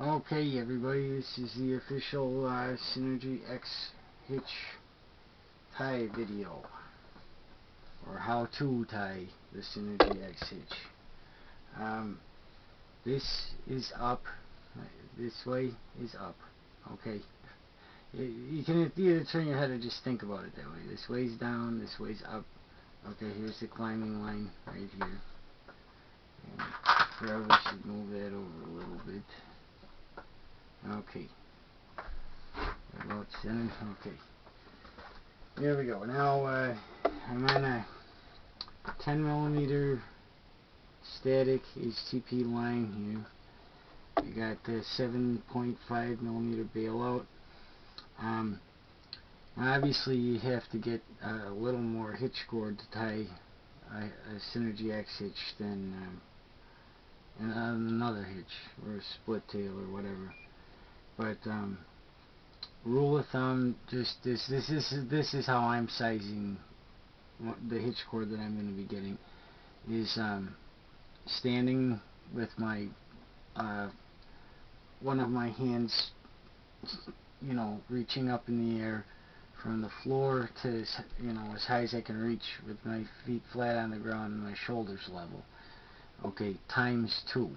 Okay, everybody, this is the official Synergy X Hitch Tie video, or how to tie the Synergy X Hitch. This is up, this way is up, okay? You can either turn your head or just think about it that way. This way's down, this way's up. Okay, here's the climbing line right here. And probably should move that over a little bit. Okay. About center. Okay. There we go. Now I'm on a 10mm static HTP line here. You got the 7.5mm bailout. Obviously you have to get a little more hitch cord to tie a Synergy X hitch than another hitch or a split tail or whatever. But rule of thumb, just this is how I'm sizing the hitch cord that I'm going to be getting. Is standing with my one of my hands, you know, reaching up in the air from the floor to, you know, as high as I can reach with my feet flat on the ground and my shoulders level. Okay, times 2.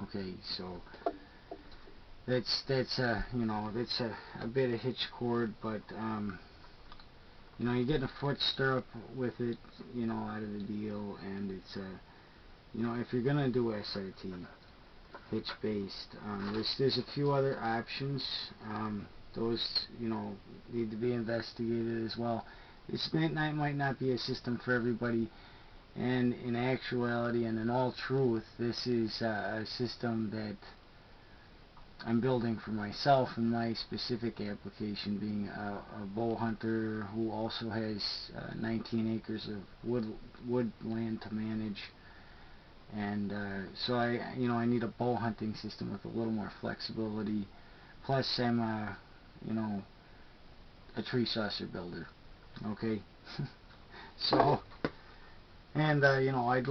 Okay, so that's you know, that's a bit of hitch cord, but you know, you're getting a foot stirrup with it, you know, out of the deal, and it's you know, if you're gonna do SRT hitch based, there's a few other options. Those, you know, need to be investigated as well. This might not be a system for everybody, and in actuality and in all truth, this is a system that I'm building for myself and my specific application, being a bow hunter who also has 19 acres of woodland to manage, and so I need a bow hunting system with a little more flexibility. Plus, I'm you know, a tree saucer builder. Okay, so. And you know, I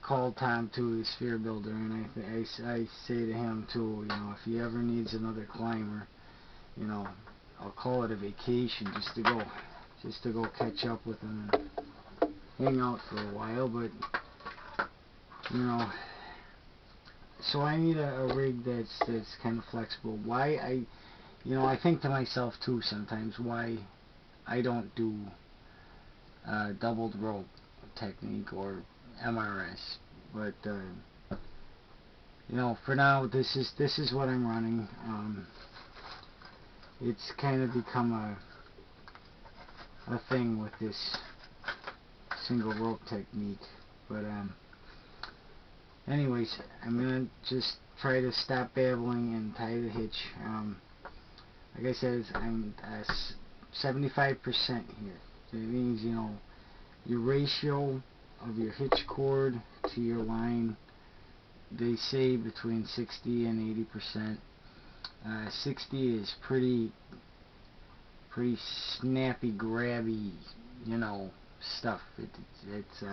called Tom too, the sphere builder, and I say to him too, you know, if he ever needs another climber, you know, I'll call it a vacation just to go catch up with him and hang out for a while. But you know, so I need a rig that's kind of flexible. Why you know, I think to myself too sometimes why I don't do doubled rope technique or MRS, but you know, for now this is what I'm running. It's kind of become a thing with this single rope technique, but anyways, I'm gonna just try to stop babbling and tie the hitch. Like I said, I'm 75% here. So it means, you know, your ratio of your hitch cord to your line, they say between 60 and 80%. 60 is pretty snappy, grabby, you know, stuff. It's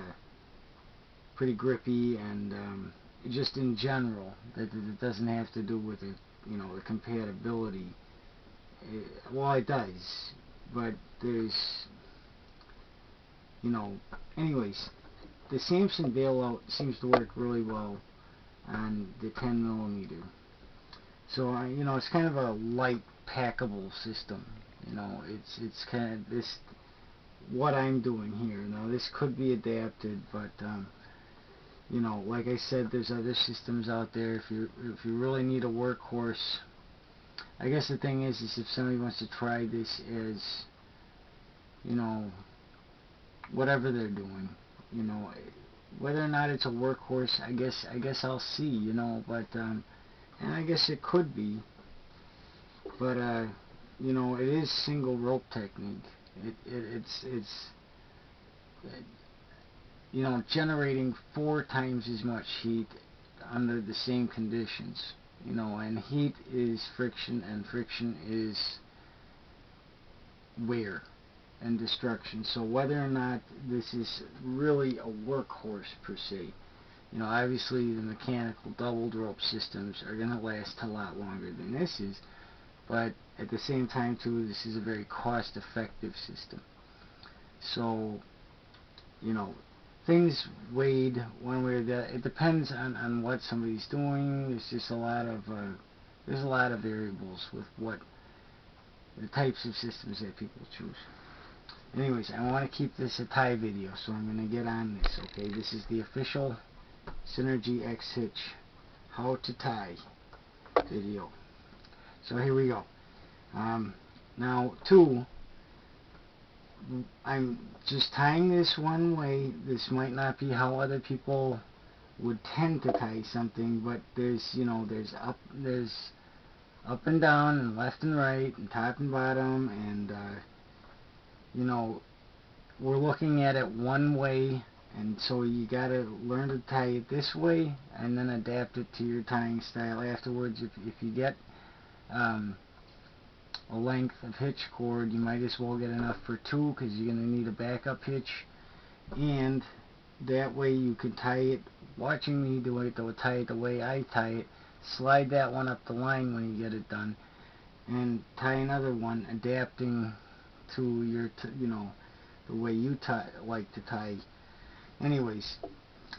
pretty grippy, and just in general, it doesn't have to do with it, you know, the compatibility. Well, it does, but there's, you know, anyways, the Samson bailout seems to work really well on the 10mm. So you know, it's kind of a light packable system. You know, it's kind of this what I'm doing here. Now this could be adapted, but you know, like I said, there's other systems out there. If you really need a workhorse, I guess the thing is if somebody wants to try this as, you know, whatever they're doing, you know, whether or not it's a workhorse, I guess I'll see, you know, but and I guess it could be, but you know, it is single rope technique. It's you know, generating 4 times as much heat under the same conditions, you know, and heat is friction, and friction is wear and destruction. So whether or not this is really a workhorse per se, You know, obviously the mechanical doubled rope systems are going to last a lot longer than this is, but at the same time too, this is a very cost effective system. So, you know, things weighed one way or the other. It depends on what somebody's doing. There's just a lot of variables with what the types of systems that people choose. Anyways, I want to keep this a tie video, so I'm going to get on this. Okay, this is the official Synergy X Hitch how to tie video. So here we go. Now, I'm just tying this one way. This might not be how other people would tend to tie something, but there's up and down and left and right and top and bottom, and you know, we're looking at it one way, and so you gotta learn to tie it this way and then adapt it to your tying style afterwards. If you get a length of hitch cord, you might as well get enough for two, because you're going to need a backup hitch, and that way you can tie it, watching me do it, tie it the way I tie it, slide that one up the line when you get it done, and tie another one adapting to your, you know, the way you like to tie. Anyways,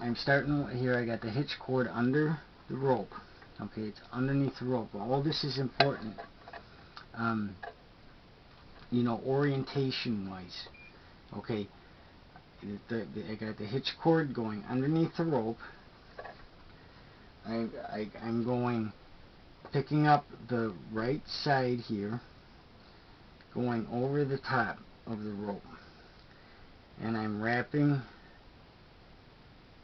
I'm starting here. I got the hitch cord under the rope. Okay, it's underneath the rope. All this is important. You know, orientation wise. Okay, I got the hitch cord going underneath the rope. I'm going, picking up the right side here, going over the top of the rope, and I'm wrapping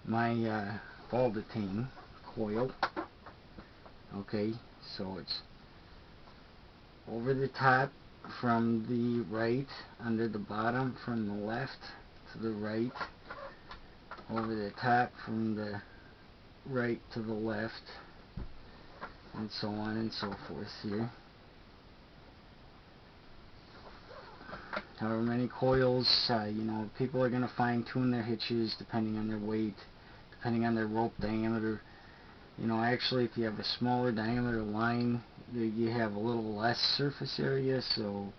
my ball detain coil. Okay, so it's over the top from the right, under the bottom from the left to the right, over the top from the right to the left, and so on and so forth here. However many coils, you know, people are going to fine tune their hitches depending on their weight, depending on their rope diameter. You know, actually, if you have a smaller diameter line, you have a little less surface area, so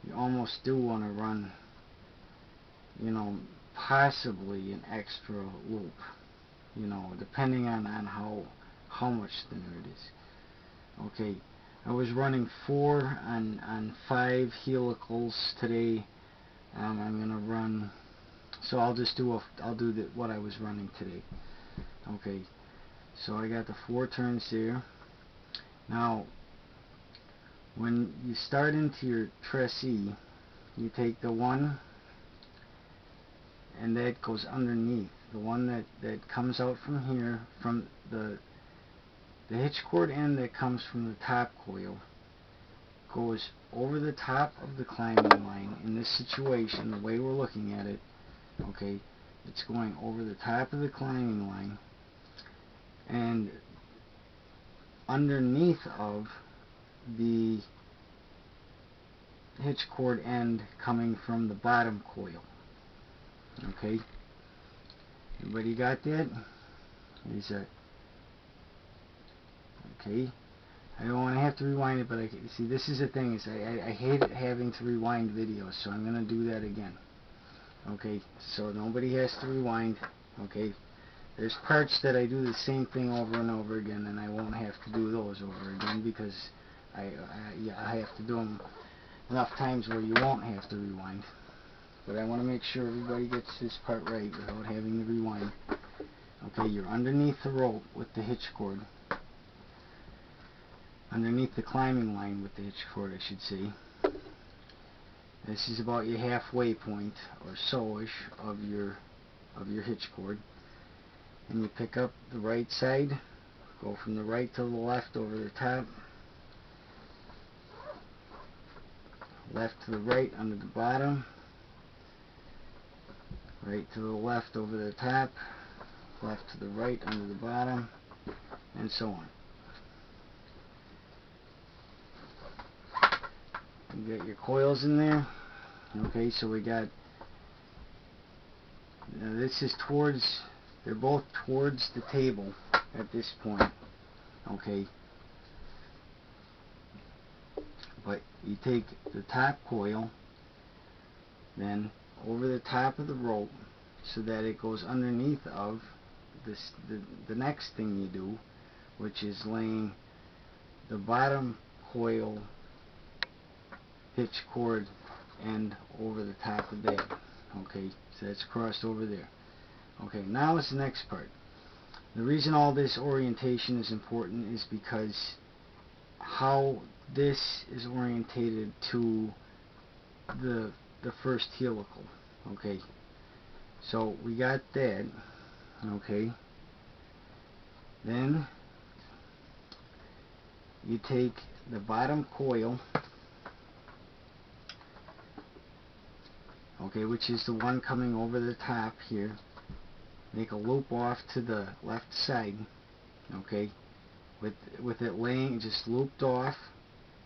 you almost do want to run, you know, possibly an extra loop, you know, depending on how much thinner it is. Okay, I was running 4 on 5 helicals today. I'm gonna run, so I'll do what I was running today. Okay, so I got the 4 turns there. Now, when you start into your tressee, you take the one, and that goes underneath. The one that comes out from here, from the hitch cord end that comes from the top coil, goes over the top of the climbing line. In this situation, the way we're looking at it, okay, it's going over the top of the climbing line and underneath of the hitch cord end coming from the bottom coil. Okay, everybody got that? Is that okay? I don't want to have to rewind it, but see, this is the thing, is I hate having to rewind videos, so I'm going to do that again. Okay, so nobody has to rewind. Okay, there's parts that I do the same thing over and over again, and I won't have to do those over again, because I have to do them enough times where you won't have to rewind. But I want to make sure everybody gets this part right without having to rewind. Okay, you're underneath the rope with the hitch cord. Underneath the climbing line with the hitch cord, I should say. This is about your halfway point or so-ish of your hitch cord. And you pick up the right side, go from the right to the left over the top, left to the right under the bottom, right to the left over the top, left to the right under the bottom, and so on. You got your coils in there. Okay, so we got, this is towards they're both towards the table at this point, okay? But you take the top coil, then over the top of the rope so that it goes underneath of this, the next thing you do, which is laying the bottom coil hitch cord end over the top of that. Okay, so that's crossed over there. Okay, now it's the next part. The reason all this orientation is important is because how this is orientated to the first helical. Okay, so we got that. Okay, then you take the bottom coil, okay, which is the one coming over the top here, make a loop off to the left side, okay, with it laying just looped off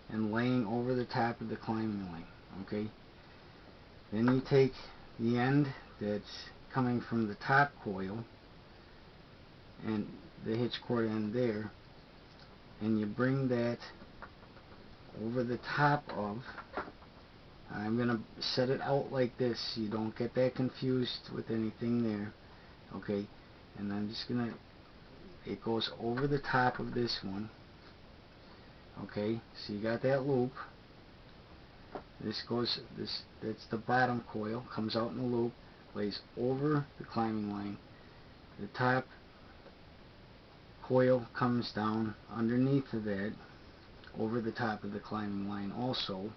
and laying over the top of the climbing line. Okay, then you take the end that's coming from the top coil and the hitch cord end there, and you bring that over the top of, I'm going to set it out like this so you don't get that confused with anything there. Okay, and I'm just going to, it goes over the top of this one. Okay, so you got that loop. This goes, that's the bottom coil, comes out in the loop, lays over the climbing line. The top coil comes down underneath of that, over the top of the climbing line also,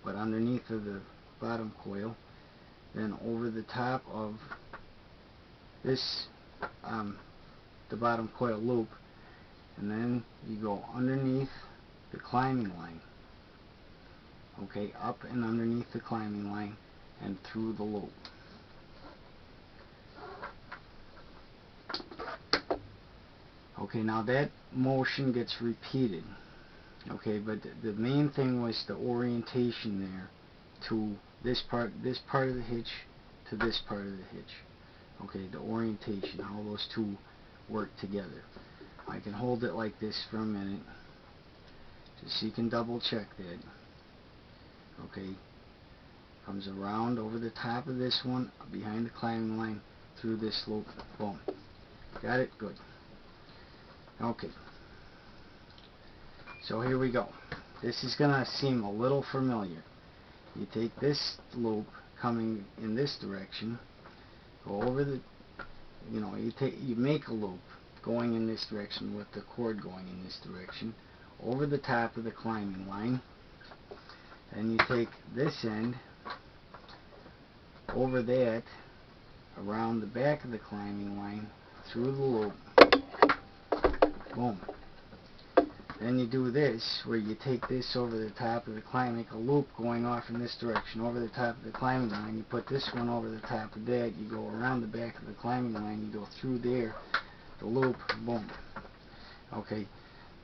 but underneath of the bottom coil, then over the top of this, the bottom coil loop, and then you go underneath the climbing line. Okay, up and underneath the climbing line and through the loop. Okay, now that motion gets repeated. Okay, but the main thing was the orientation there to this part of the hitch to this part of the hitch. Okay, the orientation, how those two work together. I can hold it like this for a minute just so you can double check that. Okay, comes around over the top of this one, behind the climbing line, through this loop, boom. Got it? Good. Okay, so here we go. This is going to seem a little familiar. You take this loop coming in this direction, go over the, you make a loop going in this direction with the cord going in this direction, over the top of the climbing line, and you take this end over that, around the back of the climbing line, through the loop, boom. Then you do this, where you take this over the top of the climb, make a loop going off in this direction, over the top of the climbing line, you put this one over the top of that, you go around the back of the climbing line, you go through there, the loop, boom. Okay,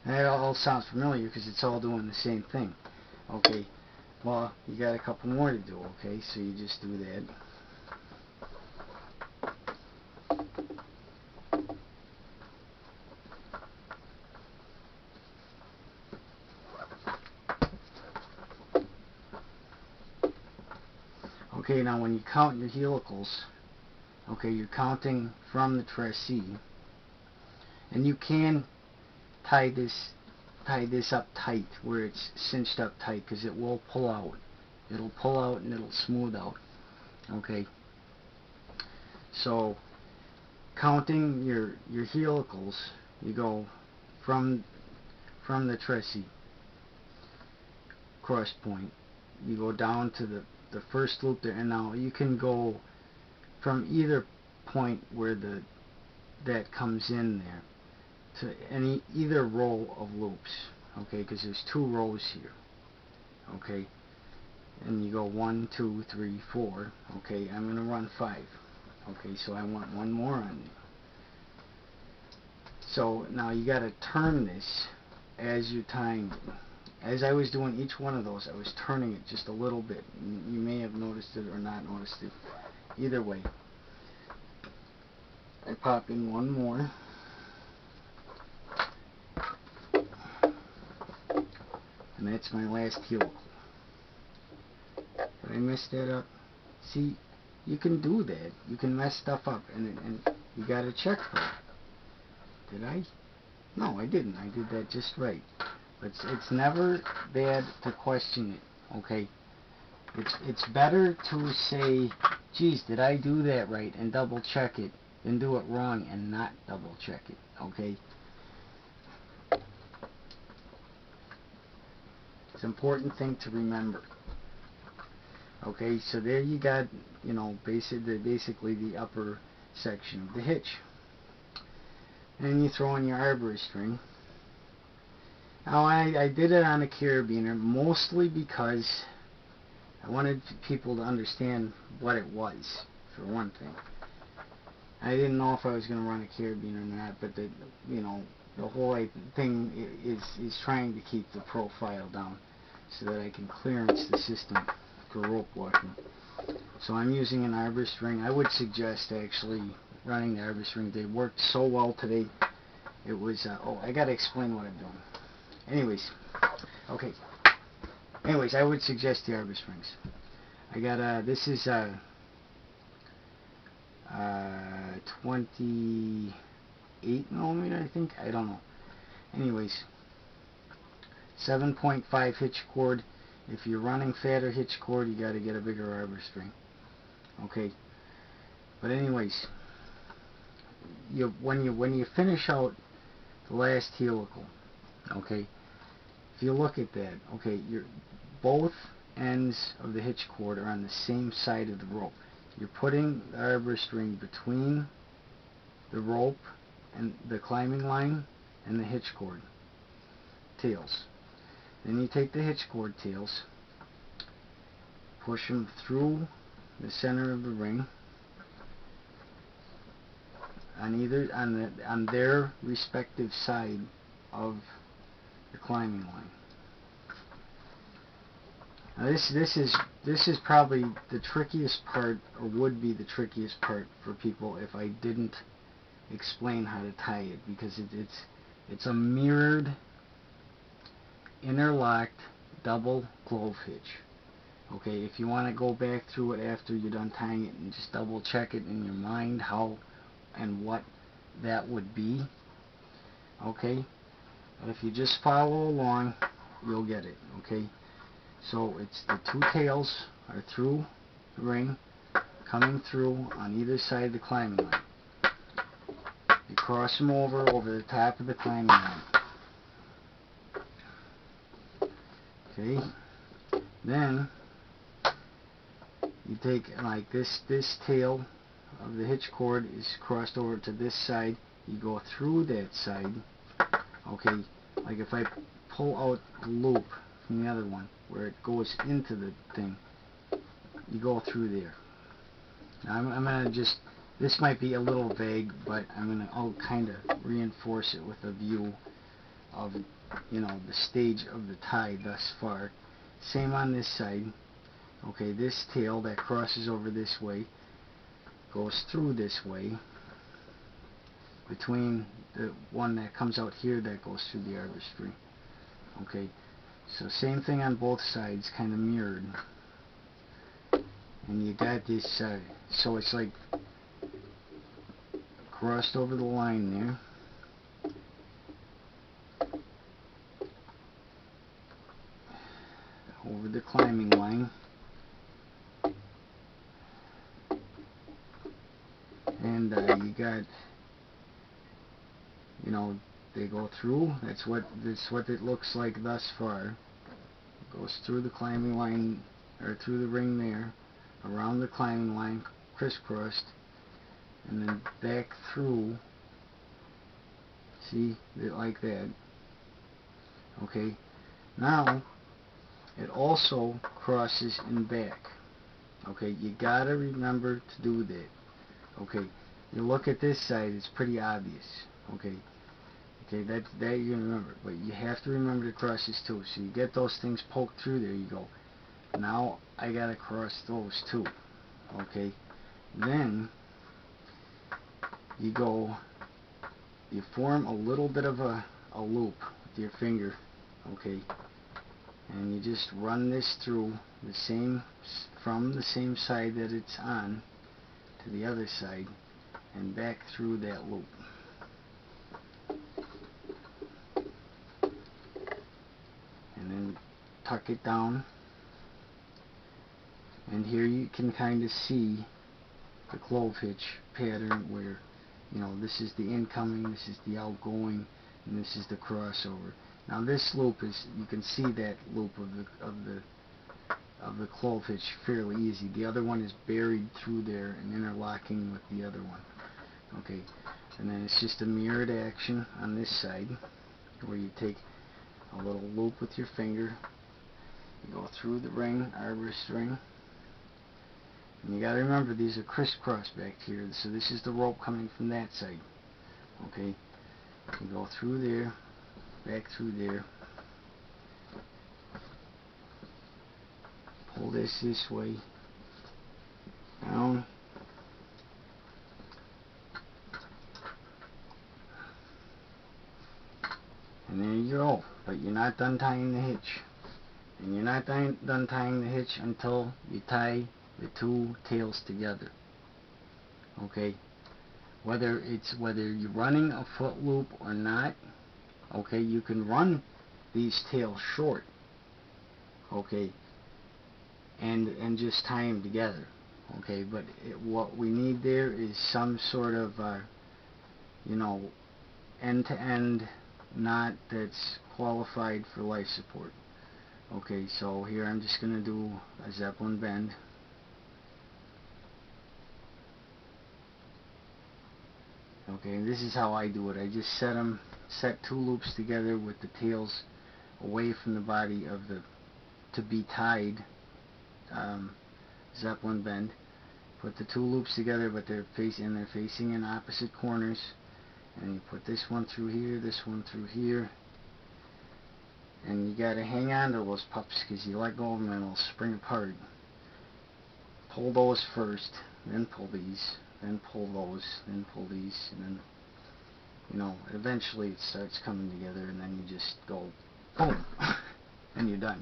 that all sounds familiar because it's all doing the same thing. Okay, well, you got a couple more to do, okay, so you just do that. Okay, now when you count your helicals, okay, you're counting from the tracee, and you can tie this up tight where it's cinched up tight, because it will pull out. It'll pull out and it'll smooth out. Okay, so counting your helicals, you go from the tracee cross point, you go down to the first loop there, and now you can go from either point where that comes in there to either row of loops, okay, because there's 2 rows here, okay, and you go 1, 2, 3, 4, okay, I'm going to run 5, okay, so I want one more on there. So now you got to turn this as you're tying it. As I was doing each one of those, I was turning it just a little bit. You may have noticed it or not noticed it. Either way. I pop in one more. And that's my last helical. Did I mess that up? See, you can do that. You can mess stuff up, and you gotta check for it. Did I? No, I didn't. I did that just right. But it's never bad to question it, okay? It's better to say, geez, did I do that right, and double check it, than do it wrong and not double check it, okay? It's an important thing to remember. Okay, so there you got, you know, basically the upper section of the hitch. And you throw in your arborist string. Now I did it on a carabiner mostly because I wanted people to understand what it was, for one thing. I didn't know if I was going to run a carabiner or not, but you know, the whole thing is trying to keep the profile down so that I can clearance the system for rope walking. So I'm using an arborist ring. I would suggest actually running the arborist ring. They worked so well today. It was, oh, I got to explain what I'm doing. Anyways, okay. Anyways, I would suggest the arborist rings. I got, this is 28 millimeter, I think. I don't know. Anyways, 7.5 hitch cord. If you're running fatter hitch cord, you got to get a bigger arborist string. Okay. But anyways, when you finish out the last helical, okay, if you look at that, okay, both ends of the hitch cord are on the same side of the rope. You're putting the arborist ring between the rope and the climbing line and the hitch cord tails. Then you take the hitch cord tails, push them through the center of the ring on their respective side of the climbing line. Now this is probably the trickiest part, or would be the trickiest part for people if I didn't explain how to tie it, because it's a mirrored, interlocked double clove hitch. Okay, if you want to go back through it after you're done tying it and just double check it in your mind how and what that would be, okay, but if you just follow along, you'll get it. Okay, so it's the two tails are through the ring, coming through on either side of the climbing line. You cross them over the top of the climbing line. Okay, then you take, like, this tail of the hitch cord is crossed over to this side. You go through that side. Okay, like if I pull out the loop from the other one where it goes into the thing, you go through there. Now I'm gonna just, this might be a little vague, but I'll kind of reinforce it with a view of, you know, the stage of the tie thus far. Same on this side. Okay, this tail that crosses over this way goes through this way, between the one that comes out here that goes through the arborist string. Okay, so same thing on both sides, kind of mirrored. And you got this, so it's like crossed over the line there. Over the climbing line. And you got, you know, they go through. That's what it looks like thus far. It goes through the climbing line, or through the ring there, around the climbing line, crisscrossed, and then back through. See, like that. Okay. Now it also crosses in back. Okay, you gotta remember to do that. Okay, you look at this side, it's pretty obvious. Okay, that you remember, but you have to remember to cross this too. So you get those things poked through there, you go, now I gotta cross those too. Okay, then you form a little bit of a loop with your finger, okay, and you just run this through from the same side that it's on to the other side and back through that loop. And then tuck it down, and here you can kind of see the clove hitch pattern where, you know, this is the incoming, this is the outgoing, and this is the crossover. Now this loop is, you can see that loop of the clove hitch fairly easy. The other one is buried through there and interlocking with the other one. Okay, and then it's just a mirrored action on this side where you take a little loop with your finger, you go through the ring, arborist ring, and you gotta remember these are crisscross back here, so this is the rope coming from that side. Okay, you go through there, back through there, pull this way, down, and there you go. But you're not done tying the hitch, and you're not done tying the hitch until you tie the two tails together. Okay, whether you're running a foot loop or not, okay, you can run these tails short, okay, and just tie them together, okay, but what we need there is some sort of you know, end-to-end knot that's qualified for life support. Okay, so here I'm just going to do a Zeppelin bend. Okay, and this is how I do it. I just set two loops together with the tails away from the body of the to be tied Zeppelin bend. Put the two loops together, but they're facing in opposite corners. And you put this one through here, this one through here, and you gotta hang on to those pups, because you let go of them and they'll spring apart. Pull those first, then pull these, then pull those, then pull these, and then, you know, eventually it starts coming together, and then you just go boom, and you're done.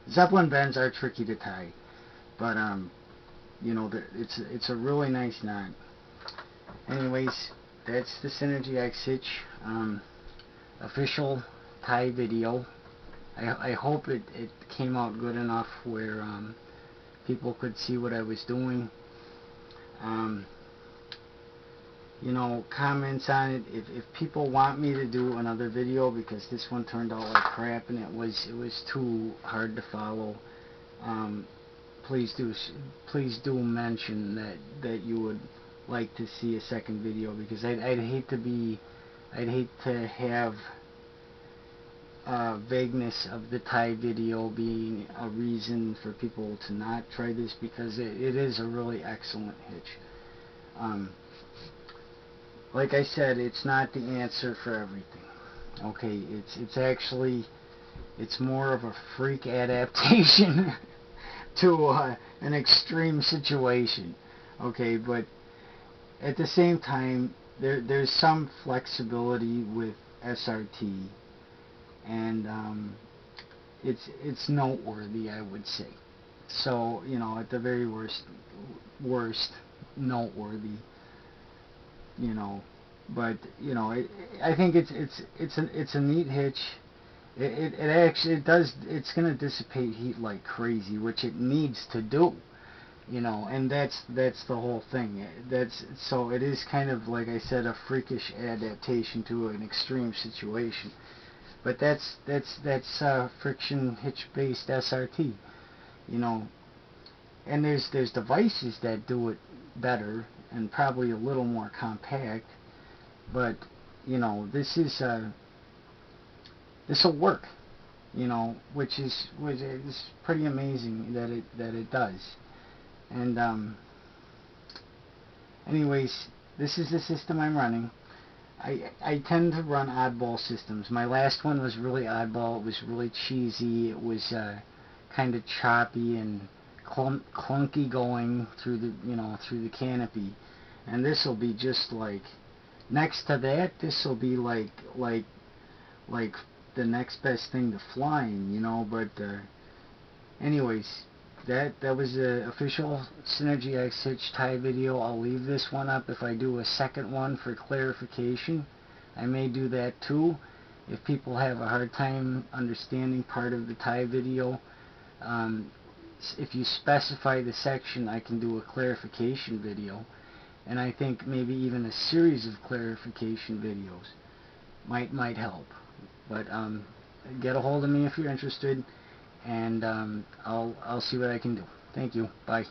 Zeppelin bends are tricky to tie, but you know, it's a really nice knot. Anyways, that's the Synergy X Hitch official tie video. I hope it came out good enough where people could see what I was doing. You know, comments on it. If people want me to do another video, because this one turned out like crap and it was too hard to follow, please do mention that you would like to see a second video, because I'd hate to have vagueness of the tie video being a reason for people to not try this, because it is a really excellent hitch. Like I said, it's not the answer for everything. Okay, it's more of a freak adaptation to an extreme situation. Okay, but at the same time, there's some flexibility with SRT, and it's noteworthy, I would say. So, you know, at the very worst noteworthy, you know. But, you know, I think it's a neat hitch. It's going to dissipate heat like crazy, which it needs to do. You know, and that's the whole thing. So it is kind of, like I said, a freakish adaptation to an extreme situation. But that's friction hitch based SRT. You know, and there's devices that do it better and probably a little more compact. But, you know, this'll work. You know, which is pretty amazing that it does. And anyways, this is the system I'm running. I tend to run oddball systems. My last one was really oddball. It was really cheesy. It was kind of choppy and clunky going through the, you know, through the canopy, and this will be just like, next to that, this will be like the next best thing to flying, you know. But anyways, that was the official Synergy X Hitch Tie video. I'll leave this one up. If I do a second one for clarification, I may do that too. If people have a hard time understanding part of the tie video, if you specify the section, I can do a clarification video. And I think maybe even a series of clarification videos might help. But get a hold of me if you're interested, and I'll see what I can do. Thank you. Bye.